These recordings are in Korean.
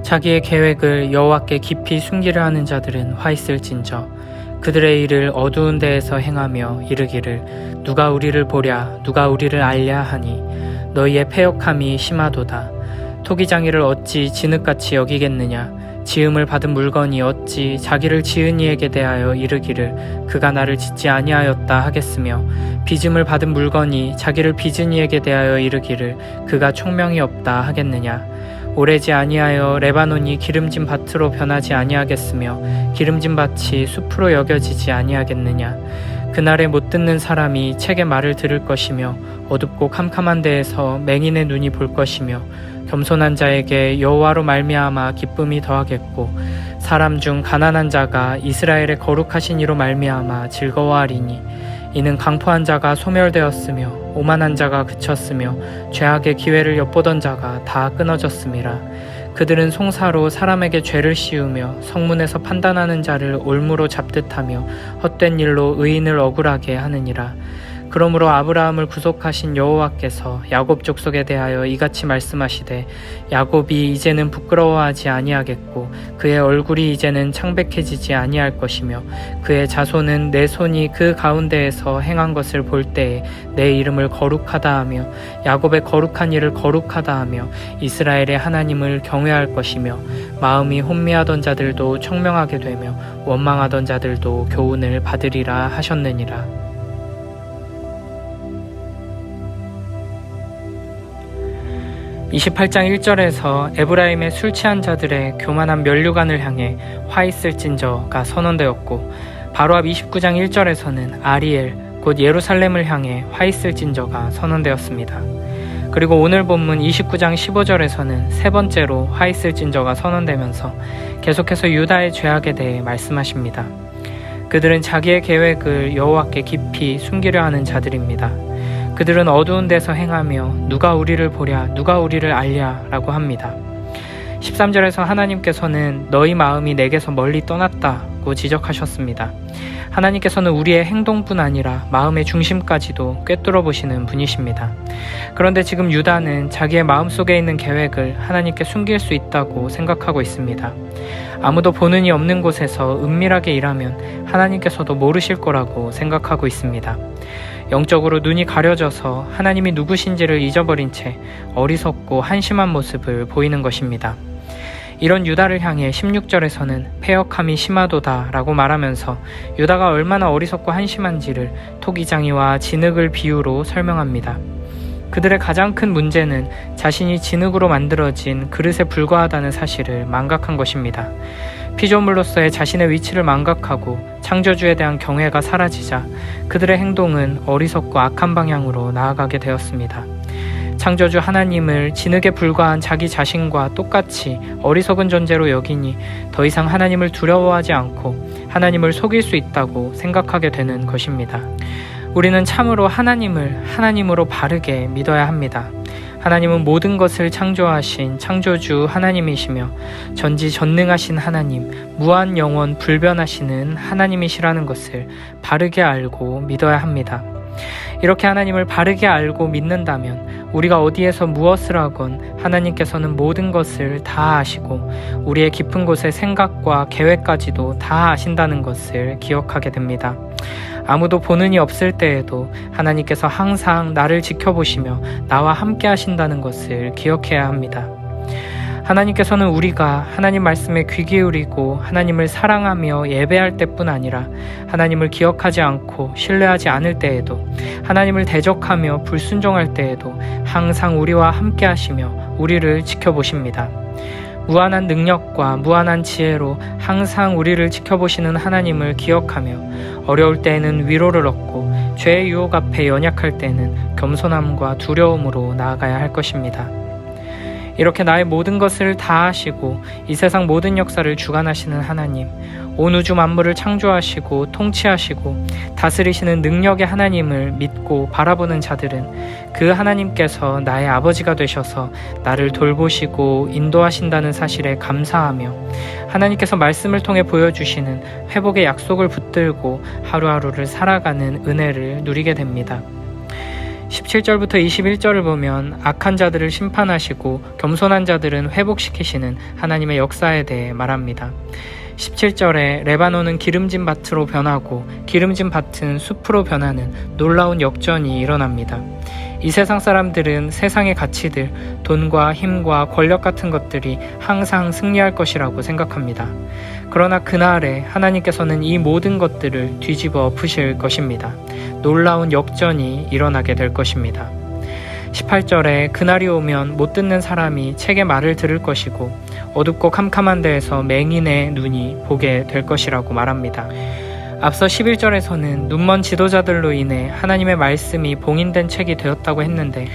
자기의 계획을 여호와께 깊이 숨기려 하는 자들은 화 있을진저. 그들의 일을 어두운 데에서 행하며 이르기를 누가 우리를 보랴 누가 우리를 알랴 하니 너희의 패역함이 심하도다. 토기장이를 어찌 진흙같이 여기겠느냐. 지음을 받은 물건이 어찌 자기를 지은 이에게 대하여 이르기를 그가 나를 짓지 아니하였다 하겠으며 빚음을 받은 물건이 자기를 빚은 이에게 대하여 이르기를 그가 총명이 없다 하겠느냐. 오래지 아니하여 레바논이 기름진 밭으로 변하지 아니하겠으며 기름진 밭이 숲으로 여겨지지 아니하겠느냐. 그날에 못 듣는 사람이 책의 말을 들을 것이며 어둡고 캄캄한 데에서 맹인의 눈이 볼 것이며 겸손한 자에게 여호와로 말미암아 기쁨이 더하겠고 사람 중 가난한 자가 이스라엘의 거룩하신 이로 말미암아 즐거워하리니 이는 강포한 자가 소멸되었으며 오만한 자가 그쳤으며 죄악의 기회를 엿보던 자가 다 끊어졌음이라. 그들은 송사로 사람에게 죄를 씌우며 성문에서 판단하는 자를 올무로 잡듯하며 헛된 일로 의인을 억울하게 하느니라. 그러므로 아브라함을 구속하신 여호와께서 야곱 족속에 대하여 이같이 말씀하시되 야곱이 이제는 부끄러워하지 아니하겠고 그의 얼굴이 이제는 창백해지지 아니할 것이며 그의 자손은 내 손이 그 가운데에서 행한 것을 볼 때에 내 이름을 거룩하다 하며 야곱의 거룩한 일을 거룩하다 하며 이스라엘의 하나님을 경외할 것이며 마음이 혼미하던 자들도 청명하게 되며 원망하던 자들도 교훈을 받으리라 하셨느니라. 28장 1절에서 에브라임의 술 취한 자들의 교만한 면류관을 향해 화 있을진저가 선언되었고 바로 앞 29장 1절에서는 아리엘 곧 예루살렘을 향해 화 있을진저가 선언되었습니다. 그리고 오늘 본문 29장 15절에서는 세 번째로 화 있을진저가 선언되면서 계속해서 유다의 죄악에 대해 말씀하십니다. 그들은 자기의 계획을 여호와께 깊이 숨기려 하는 자들입니다. 그들은 어두운 데서 행하며 누가 우리를 보랴 누가 우리를 알랴 라고 합니다. 13절에서 하나님께서는 너희 마음이 내게서 멀리 떠났다고 지적하셨습니다. 하나님께서는 우리의 행동뿐 아니라 마음의 중심까지도 꿰뚫어 보시는 분이십니다. 그런데 지금 유다는 자기의 마음속에 있는 계획을 하나님께 숨길 수 있다고 생각하고 있습니다. 아무도 보는 이 없는 곳에서 은밀하게 일하면 하나님께서도 모르실 거라고 생각하고 있습니다. 영적으로 눈이 가려져서 하나님이 누구신지를 잊어버린 채 어리석고 한심한 모습을 보이는 것입니다. 이런 유다를 향해 16절에서는 패역함이 심하도다 라고 말하면서 유다가 얼마나 어리석고 한심한지를 토기장이와 진흙을 비유로 설명합니다. 그들의 가장 큰 문제는 자신이 진흙으로 만들어진 그릇에 불과하다는 사실을 망각한 것입니다. 피조물로서의 자신의 위치를 망각하고 창조주에 대한 경외가 사라지자 그들의 행동은 어리석고 악한 방향으로 나아가게 되었습니다. 창조주 하나님을 진흙에 불과한 자기 자신과 똑같이 어리석은 존재로 여기니 더 이상 하나님을 두려워하지 않고 하나님을 속일 수 있다고 생각하게 되는 것입니다. 우리는 참으로 하나님을 하나님으로 바르게 믿어야 합니다. 하나님은 모든 것을 창조하신 창조주 하나님이시며 전지전능하신 하나님, 무한 영원 불변하시는 하나님이시라는 것을 바르게 알고 믿어야 합니다. 이렇게 하나님을 바르게 알고 믿는다면 우리가 어디에서 무엇을 하건 하나님께서는 모든 것을 다 아시고 우리의 깊은 곳의 생각과 계획까지도 다 아신다는 것을 기억하게 됩니다. 아무도 보는 이 없을 때에도 하나님께서 항상 나를 지켜보시며 나와 함께 하신다는 것을 기억해야 합니다. 하나님께서는 우리가 하나님 말씀에 귀 기울이고 하나님을 사랑하며 예배할 때뿐 아니라 하나님을 기억하지 않고 신뢰하지 않을 때에도 하나님을 대적하며 불순종할 때에도 항상 우리와 함께 하시며 우리를 지켜보십니다. 무한한 능력과 무한한 지혜로 항상 우리를 지켜보시는 하나님을 기억하며 어려울 때에는 위로를 얻고 죄의 유혹 앞에 연약할 때에는 겸손함과 두려움으로 나아가야 할 것입니다. 이렇게 나의 모든 것을 다 하시고 이 세상 모든 역사를 주관하시는 하나님, 온 우주 만물을 창조하시고 통치하시고 다스리시는 능력의 하나님을 믿고 바라보는 자들은 그 하나님께서 나의 아버지가 되셔서 나를 돌보시고 인도하신다는 사실에 감사하며 하나님께서 말씀을 통해 보여주시는 회복의 약속을 붙들고 하루하루를 살아가는 은혜를 누리게 됩니다. 17절부터 21절을 보면 악한 자들을 심판하시고 겸손한 자들은 회복시키시는 하나님의 역사에 대해 말합니다. 17절에 레바논은 기름진 밭으로 변하고 기름진 밭은 숲으로 변하는 놀라운 역전이 일어납니다. 이 세상 사람들은 세상의 가치들, 돈과 힘과 권력 같은 것들이 항상 승리할 것이라고 생각합니다. 그러나 그날에 하나님께서는 이 모든 것들을 뒤집어 엎으실 것입니다. 놀라운 역전이 일어나게 될 것입니다. 18절에 그날이 오면 못 듣는 사람이 책의 말을 들을 것이고 어둡고 캄캄한 데에서 맹인의 눈이 보게 될 것이라고 말합니다. 앞서 11절에서는 눈먼 지도자들로 인해 하나님의 말씀이 봉인된 책이 되었다고 했는데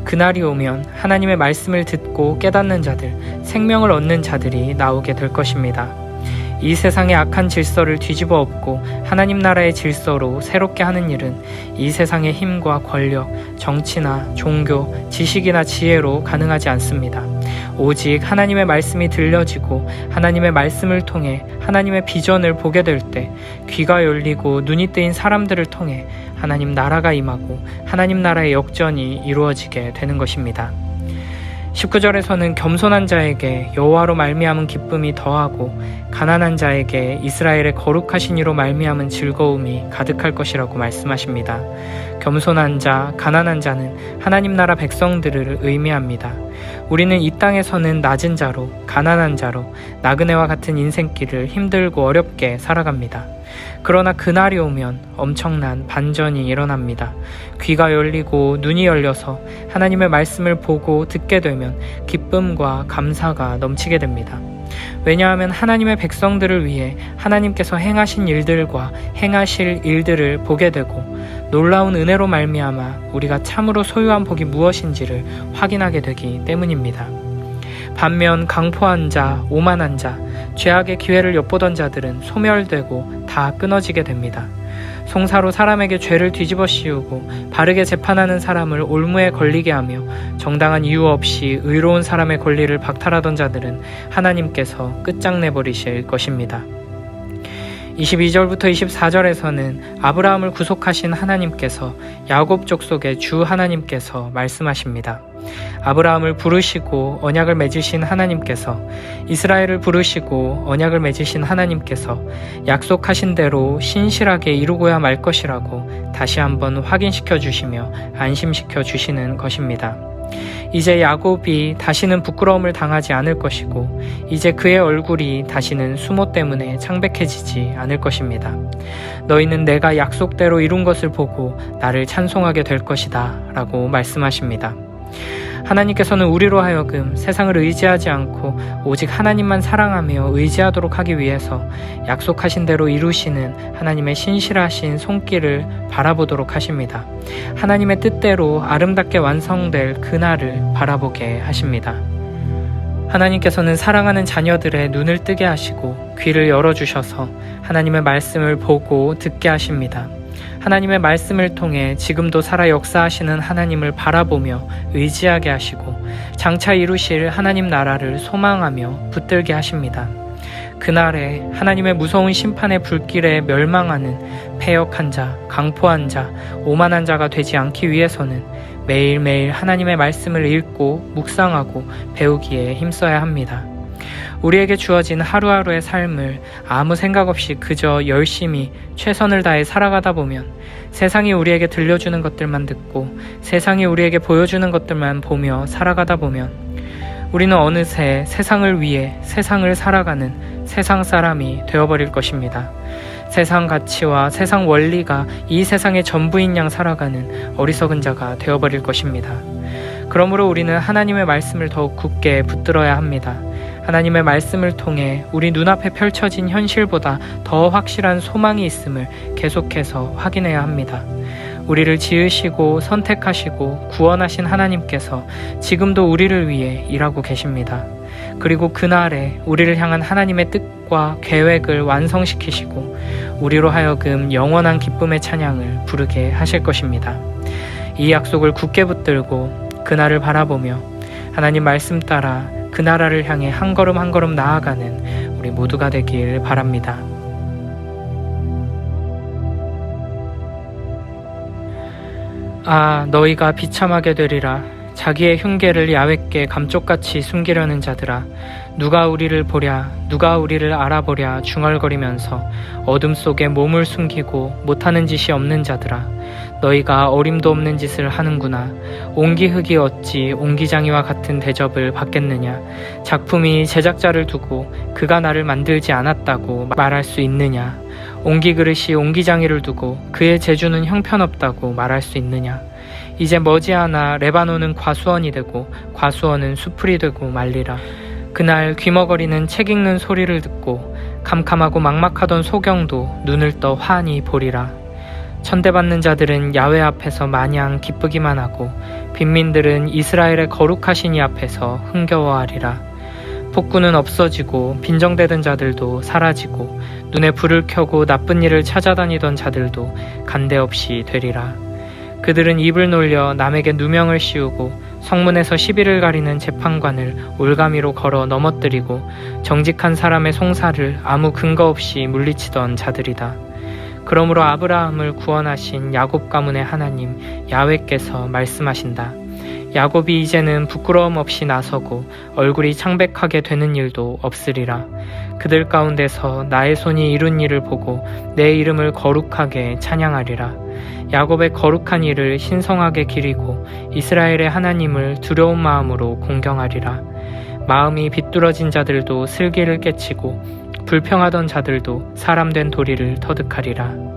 그날이 오면 하나님의 말씀을 듣고 깨닫는 자들, 생명을 얻는 자들이 나오게 될 것입니다. 이 세상의 악한 질서를 뒤집어 엎고 하나님 나라의 질서로 새롭게 하는 일은 이 세상의 힘과 권력, 정치나 종교, 지식이나 지혜로 가능하지 않습니다. 오직 하나님의 말씀이 들려지고 하나님의 말씀을 통해 하나님의 비전을 보게 될 때 귀가 열리고 눈이 뜨인 사람들을 통해 하나님 나라가 임하고 하나님 나라의 역전이 이루어지게 되는 것입니다. 19절에서는 겸손한 자에게 여호와로 말미암은 기쁨이 더하고 가난한 자에게 이스라엘의 거룩하신 이로 말미암은 즐거움이 가득할 것이라고 말씀하십니다. 겸손한 자, 가난한 자는 하나님 나라 백성들을 의미합니다. 우리는 이 땅에서는 낮은 자로, 가난한 자로 나그네와 같은 인생길을 힘들고 어렵게 살아갑니다. 그러나 그날이 오면 엄청난 반전이 일어납니다. 귀가 열리고 눈이 열려서 하나님의 말씀을 보고 듣게 되면 기쁨과 감사가 넘치게 됩니다. 왜냐하면 하나님의 백성들을 위해 하나님께서 행하신 일들과 행하실 일들을 보게 되고 놀라운 은혜로 말미암아 우리가 참으로 소유한 복이 무엇인지를 확인하게 되기 때문입니다. 반면 강포한 자, 오만한 자, 죄악의 기회를 엿보던 자들은 소멸되고 다 끊어지게 됩니다. 송사로 사람에게 죄를 뒤집어 씌우고 바르게 재판하는 사람을 올무에 걸리게 하며 정당한 이유 없이 의로운 사람의 권리를 박탈하던 자들은 하나님께서 끝장내버리실 것입니다. 22절부터 24절에서는 아브라함을 구속하신 하나님께서 야곱 족속의 주 하나님께서 말씀하십니다. 아브라함을 부르시고 언약을 맺으신 하나님께서 이스라엘을 부르시고 언약을 맺으신 하나님께서 약속하신 대로 신실하게 이루고야 말 것이라고 다시 한번 확인시켜 주시며 안심시켜 주시는 것입니다. 이제 야곱이 다시는 부끄러움을 당하지 않을 것이고 이제 그의 얼굴이 다시는 수모 때문에 창백해지지 않을 것입니다. 너희는 내가 약속대로 이룬 것을 보고 나를 찬송하게 될 것이다 라고 말씀하십니다. 하나님께서는 우리로 하여금 세상을 의지하지 않고 오직 하나님만 사랑하며 의지하도록 하기 위해서 약속하신 대로 이루시는 하나님의 신실하신 손길을 바라보도록 하십니다. 하나님의 뜻대로 아름답게 완성될 그날을 바라보게 하십니다. 하나님께서는 사랑하는 자녀들의 눈을 뜨게 하시고 귀를 열어주셔서 하나님의 말씀을 보고 듣게 하십니다. 하나님의 말씀을 통해 지금도 살아 역사하시는 하나님을 바라보며 의지하게 하시고 장차 이루실 하나님 나라를 소망하며 붙들게 하십니다. 그날에 하나님의 무서운 심판의 불길에 멸망하는 패역한 자, 강포한 자, 오만한 자가 되지 않기 위해서는 매일매일 하나님의 말씀을 읽고 묵상하고 배우기에 힘써야 합니다. 우리에게 주어진 하루하루의 삶을 아무 생각 없이 그저 열심히 최선을 다해 살아가다 보면 세상이 우리에게 들려주는 것들만 듣고 세상이 우리에게 보여주는 것들만 보며 살아가다 보면 우리는 어느새 세상을 위해 세상을 살아가는 세상 사람이 되어버릴 것입니다. 세상 가치와 세상 원리가 이 세상의 전부인 양 살아가는 어리석은 자가 되어버릴 것입니다. 그러므로 우리는 하나님의 말씀을 더욱 굳게 붙들어야 합니다. 하나님의 말씀을 통해 우리 눈앞에 펼쳐진 현실보다 더 확실한 소망이 있음을 계속해서 확인해야 합니다. 우리를 지으시고 선택하시고 구원하신 하나님께서 지금도 우리를 위해 일하고 계십니다. 그리고 그날에 우리를 향한 하나님의 뜻과 계획을 완성시키시고 우리로 하여금 영원한 기쁨의 찬양을 부르게 하실 것입니다. 이 약속을 굳게 붙들고 그날을 바라보며 하나님 말씀 따라 그 나라를 향해 한 걸음 한 걸음 나아가는 우리 모두가 되길 바랍니다. 아, 너희가 비참하게 되리라. 자기의 흉계를 야훼께 감쪽같이 숨기려는 자들아, 누가 우리를 보랴, 누가 우리를 알아보랴 중얼거리면서 어둠 속에 몸을 숨기고 못하는 짓이 없는 자들아, 너희가 어림도 없는 짓을 하는구나. 옹기흙이 어찌 옹기장이와 같은 대접을 받겠느냐. 작품이 제작자를 두고 그가 나를 만들지 않았다고 말할 수 있느냐. 옹기그릇이 옹기장이를 두고 그의 재주는 형편없다고 말할 수 있느냐. 이제 머지않아 레바논은 과수원이 되고 과수원은 수풀이 되고 말리라. 그날 귀머거리는 책 읽는 소리를 듣고 캄캄하고 막막하던 소경도 눈을 떠 환히 보리라. 천대받는 자들은 야훼 앞에서 마냥 기쁘기만 하고 빈민들은 이스라엘의 거룩하신 이 앞에서 흥겨워하리라. 폭군은 없어지고 빈정대던 자들도 사라지고 눈에 불을 켜고 나쁜 일을 찾아다니던 자들도 간데없이 되리라. 그들은 입을 놀려 남에게 누명을 씌우고 성문에서 시비를 가리는 재판관을 올가미로 걸어 넘어뜨리고 정직한 사람의 송사를 아무 근거 없이 물리치던 자들이다. 그러므로 아브라함을 구원하신 야곱 가문의 하나님 야훼께서 말씀하신다. 야곱이 이제는 부끄러움 없이 나서고 얼굴이 창백하게 되는 일도 없으리라. 그들 가운데서 나의 손이 이룬 일을 보고 내 이름을 거룩하게 찬양하리라. 야곱의 거룩한 일을 신성하게 기리고 이스라엘의 하나님을 두려운 마음으로 공경하리라. 마음이 비뚤어진 자들도 슬기를 깨치고 불평하던 자들도 사람된 도리를 터득하리라.